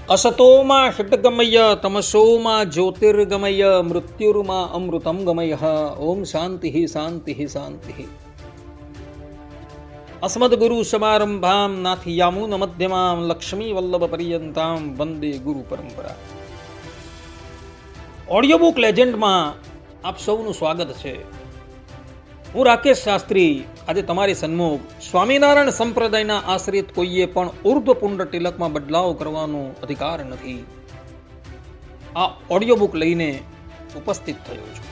असतोमा षट्गमय तमसोमा ज्योतिर्गमय मृत्युर्मा अमृतं गमय। ओम शांति शांति शांति। अस्मद्गुरु समारंभां नाथयामुन मध्यमां लक्ष्मी वल्लभ पर्यंतां वंदे गुरु परंपरा। Audio book legend में आप सौનું સ્વાગત છે। હું રાકેશ શાસ્ત્રી આજે તમારી સન્મુખ સ્વામિનારાયણ સંપ્રદાયના આશ્રિત કોઈએ પણ ઉર્ધ્વપુંડ તિલકમાં બદલાવ કરવાનો અધિકાર નથી આ ઓડિયો બુક લઈને ઉપસ્થિત થયો છું।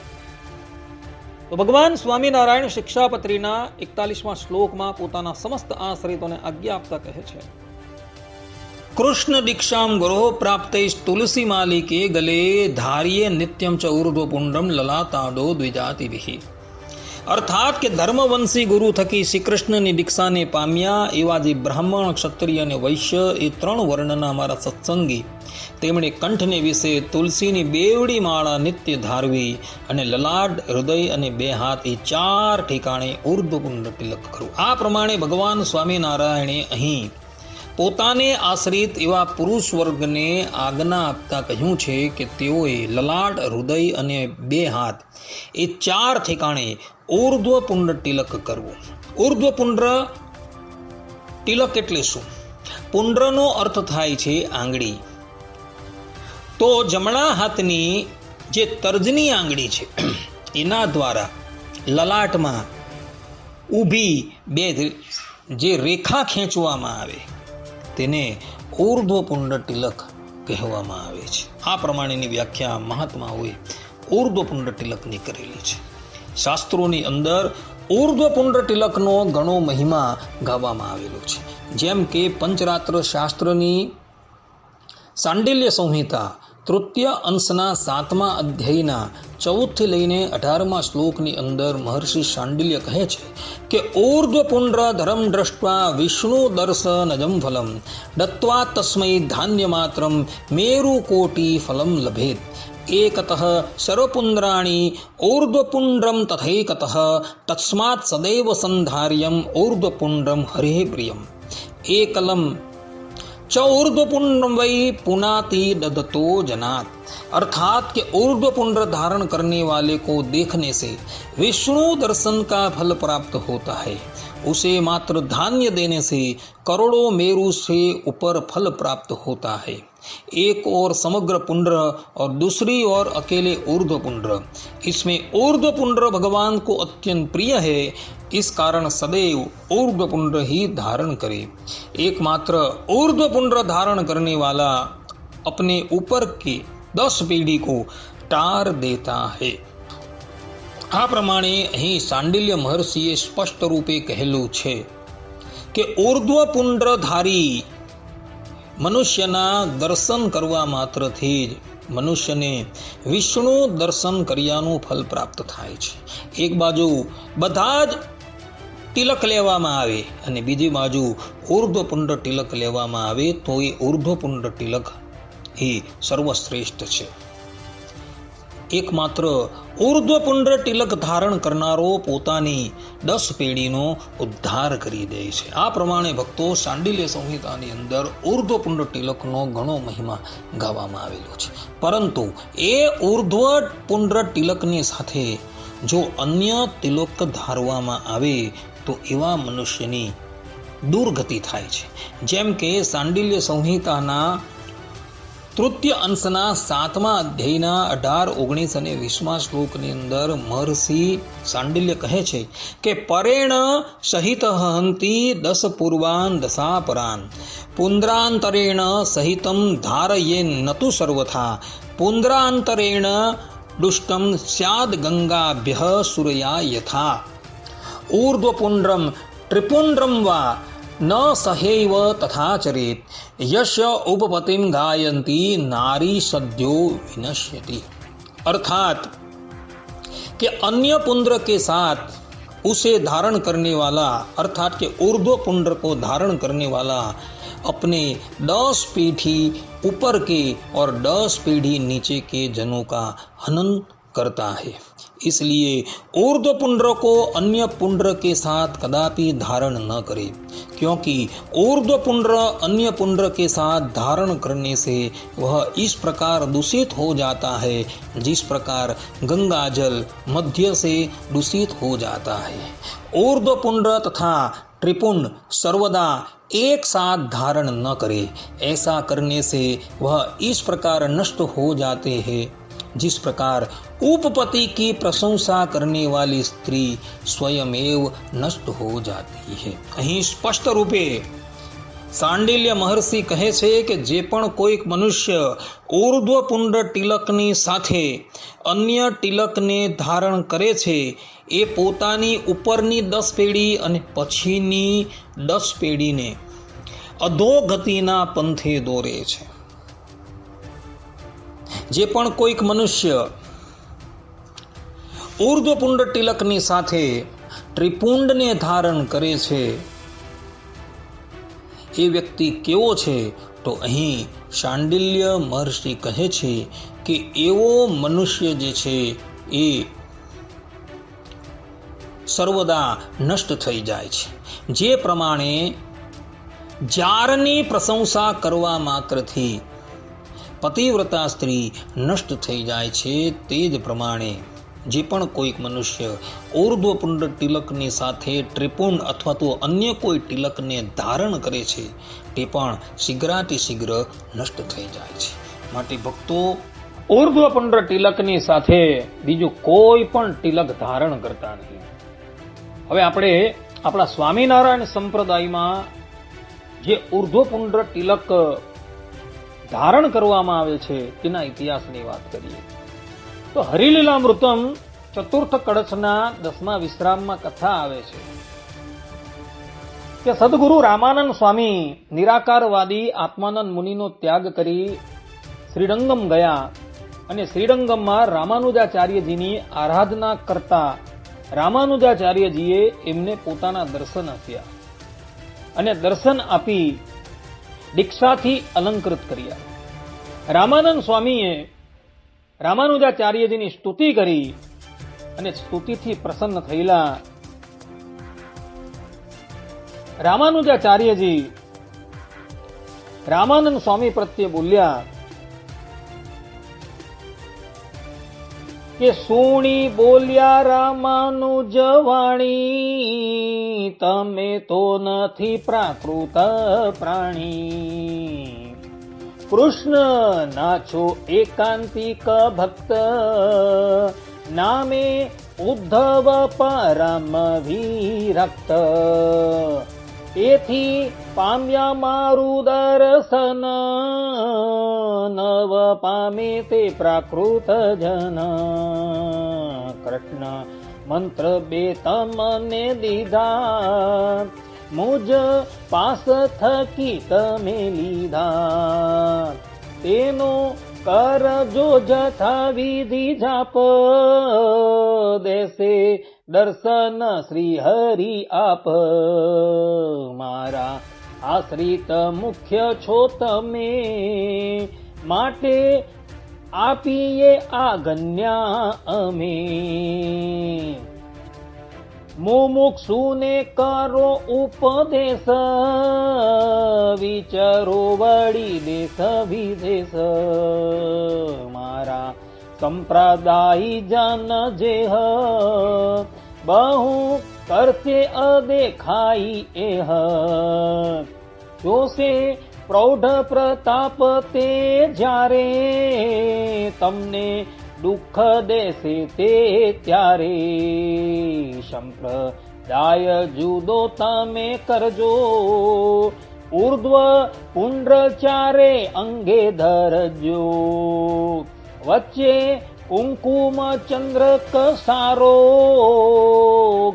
તો ભગવાન સ્વામિનારાયણ શિક્ષાપત્રીના 41મા શ્લોકમાં પોતાના સમસ્ત આશ્રિતોને આજ્ઞા આપતા કહે છે, કૃષ્ણ દીક્ષામ ગુરો પ્રાપ્તે તુલસી માલિકે ગલે ધાર્યે નિત્યમ ચ ઉર્ધ્વપુંડમ લલાતાડો દ્વિજાતિભિઃ। અર્થાત કે ધર્મવંશી ગુરુ થકી શ્રી કૃષ્ણની દીક્ષાને પામ્યા એવા જે બ્રાહ્મણ, ક્ષત્રિય અને વૈશ્ય એ ત્રણ વર્ણના મારા સત્સંગી તેમણે કંઠને વિશે તુલસીની બેવડી માળા નિત્ય ધારવી અને લલાટ, હૃદય અને બે હાથ એ ચાર ઠેકાણે ઉર્ધ્વપુંડ તિલક કરવું। આ પ્રમાણે ભગવાન સ્વામિનારાયણે અહીં પોતાને આશ્રિત એવા પુરુષ વર્ગને આજ્ઞા આપતા કહ્યું છે કે તેઓએ લલાટ, હૃદય અને બે હાથ એ ચાર ઠેકાણે ઉર્ધ્વપુંડ તિલક કરવું। ઉર્ધ્વપુંડ તિલક એટલે શું? પુંડ્રનો અર્થ થાય છે આંગળી। તો જમણા હાથની જે તર્જની આંગળી છે એના દ્વારા લલાટમાં ઊભી બે જે રેખા ખેંચવામાં આવે તેને ઉર્ધ્વપુંડ તિલક કહેવામાં આવે છે। આ પ્રમાણેની વ્યાખ્યા મહાત્માઓએ ઉર્ધ્વપુંડ તિલકની કરેલી છે। શાસ્ત્રોની અંદર ઉર્ધ્વપુંડ તિલકનો ઘણો મહિમા ગાવામાં આવેલો છે। જેમ કે પંચરાત્ર શાસ્ત્રની સાંડિલ્ય સંહિતા તૃતીય અંશના 7મા અધ્યાયના 14 થી લઈને 18મા શ્લોકની અંદર મહર્ષિ શાંડિલ્ય કહે છે કે ઊર્ધ્વપુંડ ધરમ દ્રષ્ટ્વા વિષ્ણુ દર્શનજમ ફલમ દત્વા તસ્મૈ ધાન્ય માત્રમ મેરુ કોટી ફલમ લભેત। એકતઃ સર્વપુંડ્રાણિ ઊર્ધ્વપુંડ્રમ તથૈકતઃ તસ્માत् સદૈવ સંધાર્યમ ઊર્ધ્વપુંડ્રમ હરિઃ પ્રિયમ। એકલમ च ऊर्ध्वपुंड्रम वै पुनाति ददतो जनात। अर्थात कि ऊर्ध्वपुंड धारण करने वाले को देखने से विष्णु दर्शन का फल प्राप्त होता है। उसे मात्र धान्य देने से करोड़ों मेरु से ऊपर फल प्राप्त होता है। एक और समग्र पुंड्र और दूसरी ओर अकेले ऊर्ध्वपुंड्र। इसमें ऊर्ध्वपुंड्र भगवान को अत्यंत प्रिय है, इस कारण सदैव ऊर्ध्वपुंड ही धारण करे। एकमात्र ऊर्ध्वपुंड धारण करने वाला अपने ऊपर की 10 पीढ़ी को टार देता है। आ प्रमाणे અહીં સાંડિલ્ય મહર્ષિએ સ્પષ્ટ રૂપે કહેલું છે કે ઊર્ધ્વપુંડ્રધારી મનુષ્યના દર્શન કરવા માત્રથી જ મનુષ્યને વિષ્ણુ દર્શન કર્યાનું ફલ પ્રાપ્ત થાય છે। એક બાજુ બધા જ તિલક લેવામાં આવે અને બીજી બાજુ ઊર્ધ્વપુંડ તિલક લેવામાં આવે તો એ ઊર્ધ્વપુંડ તિલક એ સર્વશ્રેષ્ઠ છે। એકમાત્ર ઊર્ધ્વપુંડ તિલક ધારણ કરનારો પોતાની 10 પેઢીનો ઉદ્ધાર કરી દે છે। આ પ્રમાણે ભક્તો સાંડિલ્ય સંહિતાની અંદર ઊર્ધ્વપુંડ તિલકનો ઘણો મહિમા ગાવામાં આવેલો છે। પરંતુ એ ઊર્ધ્વપુંડ તિલકની સાથે જો અન્ય તિલક ધારવામાં આવે તો એવા મનુષ્યની દુર્ગતિ થાય છે। જેમ કે સાંડિલ્ય સંહિતાના તૃતીય અંશના 7મા અધ્યાયના 18, 19 અને 20મા શ્લોકની અંદર મહર્ષિ સાંડિલ્ય કહે છે કે પરેણ સહિત હંતિ 10 પૂર્વાન 10 પરાન પુંદ્રાંતરેણ સહિતમ ધારયે નતુ સર્વથા પુંદ્રાંતરેણ દુષ્ટમ સ્યાદ ગંગાભ્યઃ સૂર્યા યથા। ઊર્ધ્વપુંડ્રમ ત્રિપુંડ્રમ વા ન સહૈવ તથા ચરેત यश उपपतिम गायन्ति नारी सद्यो विनश्यति। अर्थात कि अन्य पुंड्र के साथ उसे धारण करने वाला अर्थात कि ऊर्ध्व पुंड्र को धारण करने वाला अपने 10 पीढ़ी ऊपर के और 10 पीढ़ी नीचे के जनों का हनन करता है। इसलिए ऊर्ध्व पुंड्र को अन्य पुंड्र के साथ कदापि धारण न करे, क्योंकि ऊर्ध्व पुंड्र अन्य पुंड्र के साथ धारण करने से वह इस प्रकार दूषित हो जाता है जिस प्रकार गंगा जल मध्य से दूषित हो जाता है। ऊर्ध्व पुंड्र तथा त्रिपुंड सर्वदा एक साथ धारण न करे, ऐसा करने से वह इस प्रकार नष्ट हो जाते हैं जिस प्रकार उपपति की प्रशंसा करने वाली स्त्री स्वयमेव नष्ट हो जाती है। અહીં સ્પષ્ટ રૂપે સાંડિલ્ય મહર્ષિ કહે છે કે જે પણ કોઈક મનુષ્ય ઊર્ધ્વ પુંડ તિલકની સાથે અન્ય તિલકને ધારણ કરે છે એ પોતાની ઉપરની 10 પેઢી અને પછીની 10 પેઢીને અધોગતિના પંથે દોરે છે। જે પણ કોઈક મનુષ્ય ઊર્ધ્વપુંડ તિલકની સાથે ત્રિપુંડને ધારણ કરે છે એ વ્યક્તિ કેવો છે? તો અહીં શાંડિલ્ય મહર્ષિ કહે છે કે એવો મનુષ્ય જે છે એ સર્વદા નષ્ટ થઈ જાય છે। જે પ્રમાણે જારની પ્રશંસા કરવા માત્રથી પતિવ્રતા સ્ત્રી નષ્ટ થઈ જાય છે, તે જ પ્રમાણે જે પણ કોઈક મનુષ્ય ઊર્ધ્વપુંડ તિલકની સાથે ત્રિપુંડ અથવા તો અન્ય કોઈ તિલકને ધારણ કરે છે તે પણ શીઘ્રાતિશીઘ્ર નષ્ટ થઈ જાય છે। માટે ભક્તો, ઊર્ધ્વપુંડ તિલકની સાથે બીજું કોઈ પણ તિલક ધારણ કરતા નહીં। હવે આપણે આપણા સ્વામિનારાયણ સંપ્રદાયમાં જે ઊર્ધ્વપુંડ તિલક ધારણ કરવામાં આવે છે તેના ઇતિહાસની વાત કરીએ તો હરિલીલામૃતમ ચતુર્થ કળશના 10મા વિશ્રામમાં કથા આવે છે કે સદગુરુ રામાનંદ સ્વામી નિરાકારવાદી આત્માનંદ મુનિનો ત્યાગ કરી શ્રીરંગમ ગયા અને શ્રીરંગમમાં રામાનુજાચાર્યજીની આરાધના કરતા રામાનુજાચાર્યજીએ એમને પોતાના દર્શન આપ્યા અને દર્શન આપી દીક્ષાથી અલંકૃત કર્યા। રામાનંદ સ્વામીએ રામાનુજાચાર્યજીની સ્તુતિ કરી અને સ્તુતિથી પ્રસન્ન થયેલા રામાનુજાચાર્યજી રામાનંદ સ્વામી પ્રત્યે બોલ્યા કે સુણી બોલ્યા રામાનુજ વાણી, તમે તો નથી પ્રાકૃત પ્રાણી। કૃષ્ણ નાછો એકાંતિક ભક્ત, નામે ઉદ્ધવ પરમ વિરક્ત। તેથી પામ્યા મારું દર્શન, નવ પામે તે પ્રાકૃત જન। કૃષ્ણ મંત્ર બે તમને દીધા, મુજ પાસ થકી તમે લીધા। તેનો કરજો જથા વિધિ જાપ, દેશે દર્શન શ્રી હરિ આપ। મારા આશ્રિત મુખ્ય છો તમે, માટે આપીએ આજ્ઞા અમે। મુમુક્ષુને કરો ઉપદેશ, વિચારો વળી દેશ વિદેશ। મારા સંપ્રદાય જન જેહ, બહુ કરશે અદેખાઈ એહ। જોશે પ્રૌઢ પ્રતાપ તે જ્યારે, તમને દુઃખ દેશે તે ત્યારે। સંપ્રદાય જુદો તમે કરજો, ઊર્ધ્વ પુંડ્ર ચારે અંગે ધરજો। વચ્ચે કુંકુમ ચંદ્રક સારો,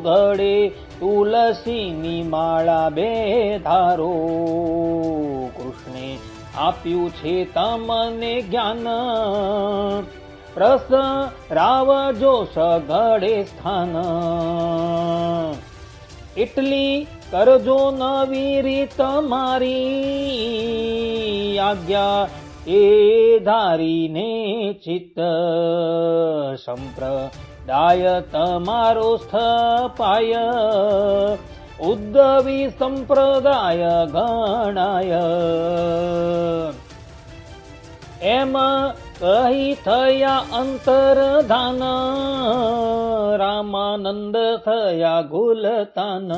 ગળે તુલસીની માળા બે ધારો। કૃષ્ણે આપ્યું છે તમને જ્ઞાન, પ્રસરાવજો સઘળે સ્થાન। એટલી કરજો નવી રીત મારી, આજ્ઞા એ ધારીને ચિત્ત સંપ્રદાય તમારો સ્થપાય ઉદ્ધવી સંપ્રદાય ગણાય એમ કહી થયા અંતરધાન રામાનંદ થયા ગુલતાન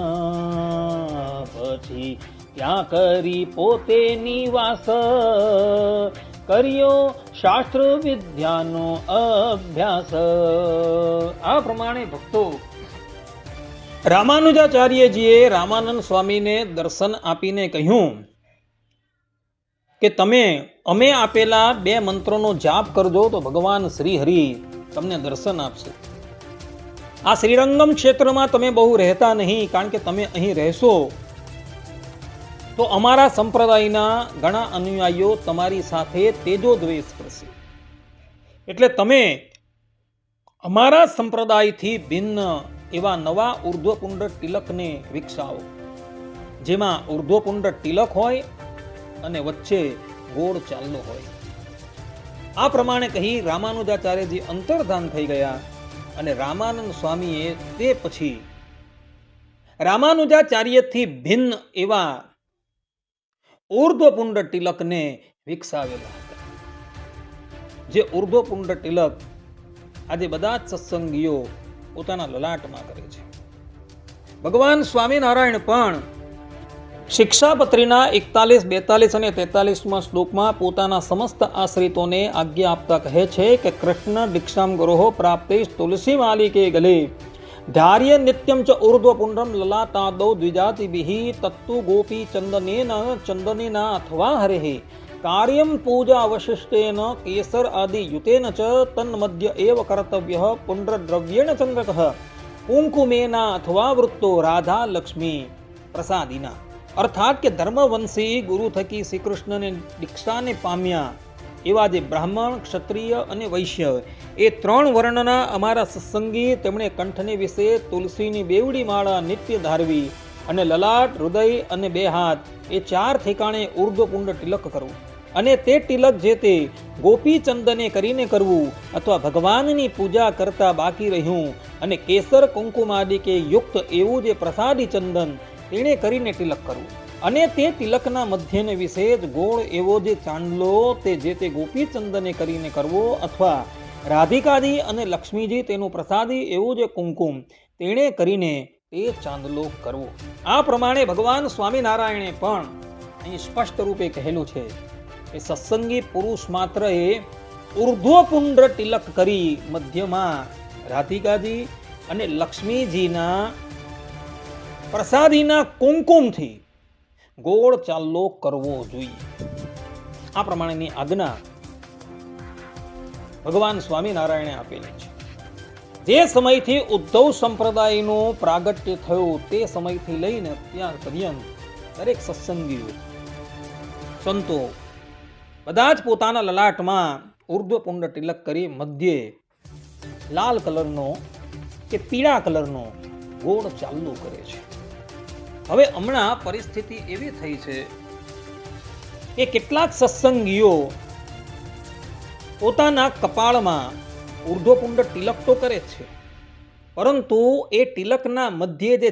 પછી ત્યાં કરી પોતે નિવાસ કર્યો શાસ્ત્ર વિદ્યાનો અભ્યાસ. આ પ્રમાણે ભક્તો રામાનુજાચાર્યજીએ રામાનંદ સ્વામીને દર્શન આપીને કહ્યું કે તમે અમે આપેલા 2 મંત્રોનો જાપ કરજો તો ભગવાન શ્રી હરિ તમને દર્શન આપશે. આ શ્રીરંગમ ક્ષેત્રમાં તમે બહુ રહેતા નહીં, કારણ કે તમે અહીં રહેશો તો અમારા સંપ્રદાયના ઘણા અનુયાયીઓ તમારી સાથે તેજો દ્વેષ કરશે. એટલે તમે અમારા સંપ્રદાયથી ભિન્ન એવા નવા ઉર્ધ્વપુંડ તિલકને વિકસાવો, જેમાં ઉર્ધ્વપુંડ તિલક હોય અને વચ્ચે ગોળ ચાલ્લો હોય. આ પ્રમાણે કહી રામાનુજાચાર્યજી અંતર્ધાન થઈ ગયા અને રામાનંદ સ્વામીએ તે પછી રામાનુજાચાર્યથી ભિન્ન એવા ઉર્ધ્વપુંડ તિલકને વિકસાવેલા હતા. જે ઉર્ધ્વપુંડ તિલક આજે બધા જ સત્સંગીઓ પોતાના લલાટમાં કરે છે. ભગવાન સ્વામિનારાયણ પણ શિક્ષાપત્રીના 41, 42 અને 43માં શ્લોકમાં પોતાના સમસ્ત આશ્રિતોને આજ્ઞા આપતા કહે છે કે કૃષ્ણ દીક્ષામ ગુરોહો પ્રાપ્તે તુલસી માલિકે ગલે ધાર્ય નિત્યમ ચ ઉર્ધ્વપુંડમ લલાતાદૌ દ્વિજાતિભિઃ તત્તુ ગોપી ચંદનેના અથવા હરેઃ કાર્યમ પૂજા અવશિષ્ટેન કેસર આદિ યુતેન ચ તન્મધ્ય એવ કર્તવ્યઃ પુંડ્રદ્રવ્યેણ ચંદ્રકઃ કુંકુમેના અથવા વૃત્તો રાધા લક્ષ્મી પ્રસાદિના. અર્થાત કે ધર્મવંશી ગુરુ થકી શ્રી કૃષ્ણને દીક્ષાને પામ્યા એવા જે બ્રાહ્મણ, ક્ષત્રિય અને વૈશ્ય એ 3 વર્ણના અમારા સત્સંગી તેમણે કંઠને વિશે તુલસીની બેવડી માળા નિત્ય ધારવી અને લલાટ, હૃદય અને 2 હાથ એ 4 ઠેકાણે ઉર્ધ્વપુંડ તિલક કરવું અને તે તિલક જે તે ગોપી ચંદને કરીને કરવું અથવા ભગવાનની પૂજા કરતા બાકી રહ્યું અને કેસર કુંકુમાદિકે યુક્ત એવું જે પ્રસાદી ચંદન તેણે કરીને તિલક કરવું અને તે તિલકના મધ્યને વિશે જ ગોળ એવો જે ચાંદલો તે જે તે ગોપી ચંદને કરીને કરવો અથવા રાધિકાજી અને લક્ષ્મીજી તેનું પ્રસાદી એવું જે કુંકુમ તેણે કરીને તે ચાંદલો કરવો. આ પ્રમાણે ભગવાન સ્વામિનારાયણે પણ અહીં સ્પષ્ટ રૂપે કહેલું છે કે સત્સંગી પુરુષ માત્ર એ ઉર્ધ્વપુંડ તિલક કરી મધ્યમાં રાધિકાજી અને લક્ષ્મીજીના પ્રસાદીના કુંકુમથી ગોળ ચાલ્લો કરવો જોઈએ. આ પ્રમાણેની આજ્ઞા ભગવાન સ્વામિનારાયણે આપેલી છે. જે સમયથી ઉદ્ધવ સંપ્રદાયનું પ્રાગટ્ય થયું તે સમયથી લઈને અત્યાર પર્યંત દરેક સત્સંગીઓ સંતો બધા જ પોતાના લલાટમાં ઉર્ધ્વપુંડ તિલક કરી મધ્યે લાલ કલરનો કે પીળા કલરનો ગોળ ચાલ્લો કરે છે. હવે હમણાં પરિસ્થિતિ એવી થઈ છે કે કેટલાક સત્સંગીઓ પોતાના કપાળમાં ઉર્ધ્વપુંડ તિલક તો કરે છે, પરંતુ એ તિલકના મધ્યે જે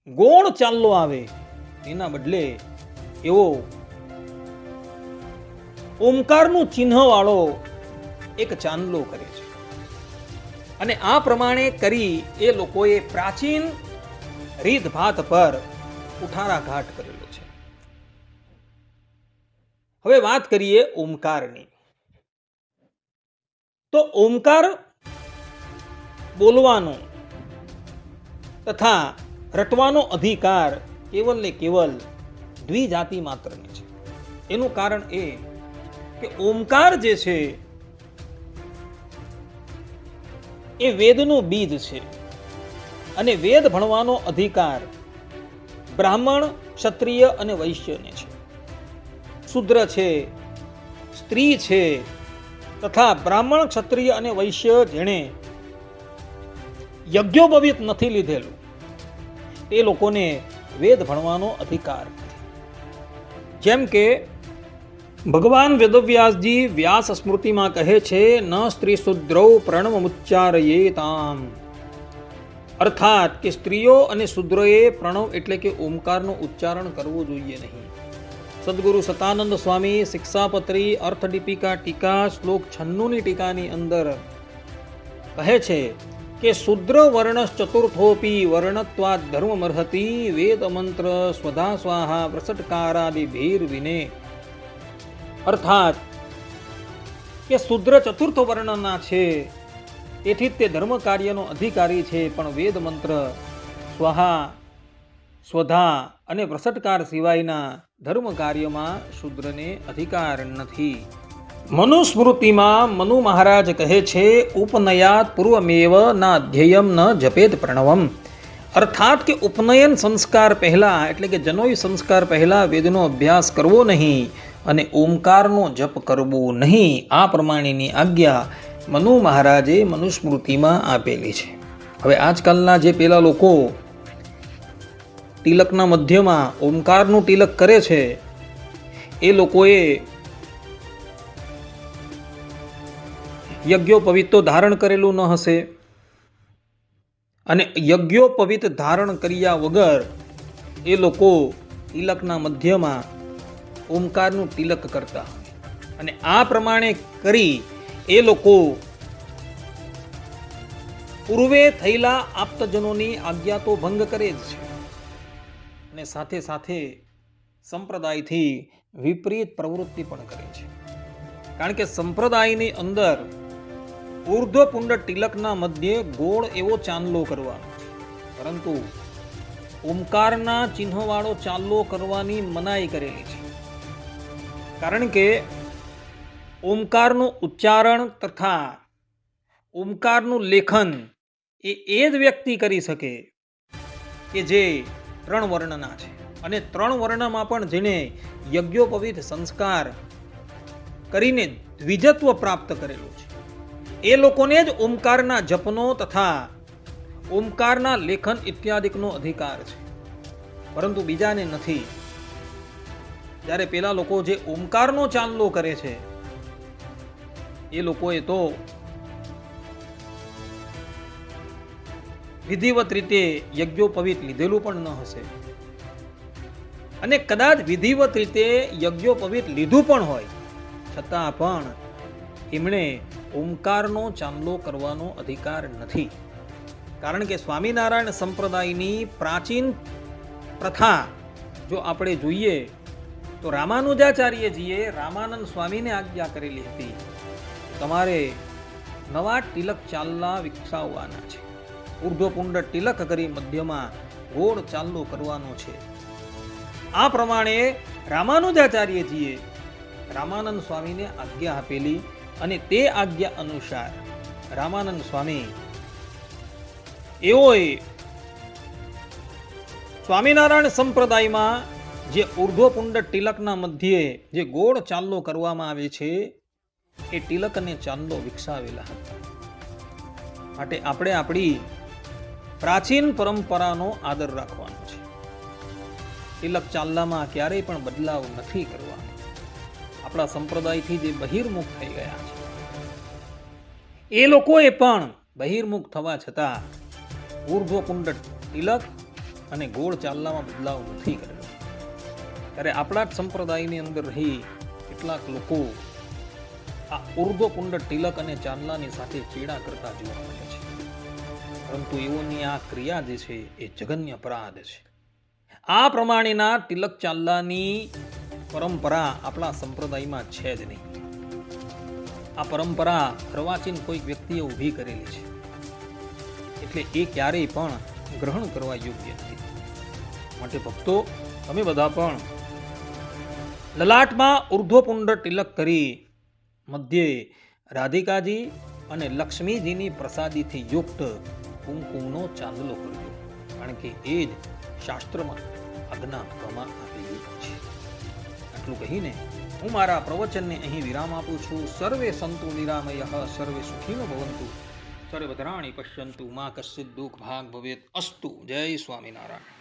ગોળ ચાલ્લો આવે એના બદલે એવો ઓમકારનું ચિહ્ન વાળો એક ચાંદલો કરે છે. અને આ પ્રમાણે કરી એ લોકોએ પ્રાચીન રીતભાત પર ઉઠારા ઘાટ કરેલો છે. હવે વાત કરીએ ઓમકારની. તો ઓમકાર બોલવાનો તથા રટવાનો અધિકાર કેવલ ને કેવલ દ્વિજાતિ માત્રને છે. એનું કારણ એ કે ઓમકાર જે છે એ વેદનું બીજ છે અને વેદ ભણવાનો અધિકાર બ્રાહ્મણ, ક્ષત્રિય અને વૈશ્યને છે. શૂદ્ર છે, સ્ત્રી છે તથા બ્રાહ્મણ, ક્ષત્રિય અને વૈશ્ય જેણે યજ્ઞોપવિત નથી લીધેલું તે લોકોને વેદ ભણવાનો અધિકાર નથી. જેમ કે ભગવાન વેદવ્યાસજી વ્યાસ સ્મૃતિમાં કહે છે, ન સ્ત્રી શુદ્રૌ પ્રણવમુચ્ચારયેતામ, અર્થાત કે સ્ત્રીઓ અને શુદ્રોએ પ્રણવ એટલે કે ઓમકારનું ઉચ્ચારણ કરવું જોઈએ નહીં. સદગુરુ સતાનંદ સ્વામી શિક્ષાપત્રી અર્થદીપિકા ટીકા શ્લોક 96ની ટીકાની અંદર કહે છે કે શુદ્ર વર્ણસ ચતુર્થોપી વર્ણત્વાદ ધર્મમર્હતિ વેદ મંત્ર સ્વધા સ્વાહા પ્રસટકારાદિ ભીર વિને. અર્થાત કે શુદ્ર ચતુર્થ વર્ણના છે, તેથી તે ધર્મ કાર્યનો અધિકારી છે, પણ વેદ મંત્ર સ્વાહા સ્વધા અને પ્રસટકાર સિવાયના ધર્મ કાર્યમાં શુદ્રને અધિકાર નથી. મનુસ્મૃતિમાં મનુ મહારાજ કહે છે, ઉપનયાત પૂર્વમેવ ના અધ્યયમ ન જપેત પ્રણવમ. અર્થાત કે ઉપનયન સંસ્કાર પહેલા એટલે કે જનોઈ સંસ્કાર પહેલા વેદનો અભ્યાસ કરવો નહીં અને ઓમકારનો જપ કરવો નહીં. આ પ્રમાણેની આજ્ઞા મનુ મહારાજે મનુસ્મૃતિમાં આપેલી છે. હવે આજકાલના જે પેલા લોકો તિલકના મધ્યમાં ઓમકારનું તિલક કરે છે, એ લોકોએ યજ્ઞોપવિત તો ધારણ કરેલું ન હશે, અને યજ્ઞોપવિત ધારણ કર્યા વગર એ લોકો તિલકના મધ્યમાં ઓમકારનું તિલક કરતા, અને આ પ્રમાણે કરી એ લોકો પૂર્વે થયેલા આપ્તજનોની આજ્ઞા તો ભંગ કરે જ છે, અને સાથે સાથે સંપ્રદાયથી વિપરીત પ્રવૃત્તિ પણ કરે છે. કારણ કે સંપ્રદાયની અંદર ઉર્ધ્વપુંડ તિલકના મધ્યે ગોળ એવો ચાંદલો કરવાનો છે, પરંતુ ઓમકારના ચિહ્નવાળો ચાંદલો કરવાની મનાઈ કરેલી છે. કારણ કે ઓમકારનું ઉચ્ચારણ તથા ઓમકારનું લેખન એ જ વ્યક્તિ કરી શકે કે જે 3 વર્ણના છે, અને 3 વર્ણમાં પણ જેને યજ્ઞોપવિત સંસ્કાર કરીને દ્વિજત્વ પ્રાપ્ત કરેલું છે, એ લોકોને જ ઓમકારના જપનો તથા ઓમકારના લેખન ઇત્યાદિકનો અધિકાર છે, પરંતુ બીજાને નથી. જ્યારે પેલા લોકો જે ઓમકારનો ચાંદલો કરે છે, એ લોકોએ તો વિધિવત રીતે યજ્ઞોપવિત લીધેલું પણ ન હશે, અને કદાચ વિધિવત રીતે યજ્ઞોપવિત લીધું પણ હોય છતાં પણ એમણે ઓમકારનો ચાંદલો કરવાનો અધિકાર નથી. કારણ કે સ્વામિનારાયણ સંપ્રદાયની પ્રાચીન પ્રથા જો આપણે જોઈએ તો રામાનુજાચાર્યજીએ રામાનંદ સ્વામીને આજ્ઞા કરેલી હતી, તમારે નવા તિલક ચાંદલા વિકસાવવાના છે, ઉર્ધ્વપુંડ તિલક કરી મધ્યમાં ગોળ ચાંદલો કરવાનો છે. આ પ્રમાણે રામાનુજાચાર્યજીએ રામાનંદ સ્વામીને આજ્ઞા આપેલી, અને તે આજ્ઞા અનુસાર રામાનંદ સ્વામી એઓએ સ્વામિનારાયણ સંપ્રદાયમાં જે ઉર્ધ્વપુંડ તિલકના મધ્યે જે ગોળ ચાંદલો કરવામાં આવે છે, એ તિલક અને ચાંદલો વિકસાવેલા હતા. માટે આપણે આપણી પ્રાચીન પરંપરાનો આદર રાખવાનો છે. તિલક ચાંદલામાં ક્યારેય પણ બદલાવ નથી કરવાનો. આપણા સંપ્રદાયથી જે બહિર્મુખ થઈ ગયા છે, એ લોકોએ પણ બહિર્મુખ થવા છતાં ઉર્ધ્વપુંડ તિલક અને ગોળ ચાંદલામાં બદલાવ નથી કરેલો. ત્યારે આપણા જ સંપ્રદાયની અંદર રહી કેટલાક લોકો આ ઉર્ધ્વપુંડ તિલક અને ચાંદલાની સાથે ચેડા કરતા જોવા મળે છે, પરંતુ એઓની આ ક્રિયા જે છે એ જઘન્ય અપરાધ છે. આ પ્રમાણેના તિલક ચાંદલાની પરંપરા આપણા સંપ્રદાયમાં છે જ નહીં. આ પરંપરા અર્વાચીન કોઈક વ્યક્તિએ ઊભી કરેલી છે, એટલે એ ક્યારેય પણ ગ્રહણ કરવા યોગ્ય નથી. માટે ભક્તો, તમે બધા પણ લલાટમાં ઉર્ધ્વપુંડ તિલક કરી મધ્યે રાધિકાજી અને લક્ષ્મીજીની પ્રસાદીથી યુક્ત કુમકુમનો ચાંદલો કરજો, કારણ કે એ જ શાસ્ત્રમાં આજ્ઞા આપવામાં આવેલી છે. આટલું કહીને હું મારા પ્રવચનને અહીં વિરામ આપું છું. સર્વે સંતુ નિરામયઃ, સર્વે સુખીનો ભવંતુ, સર્વભદ્રાણિ પશ્યન્તુ, મા કશ્ચિદ દુઃખ ભાગ ભવેત અસ્તુ. જય સ્વામિનારાયણ.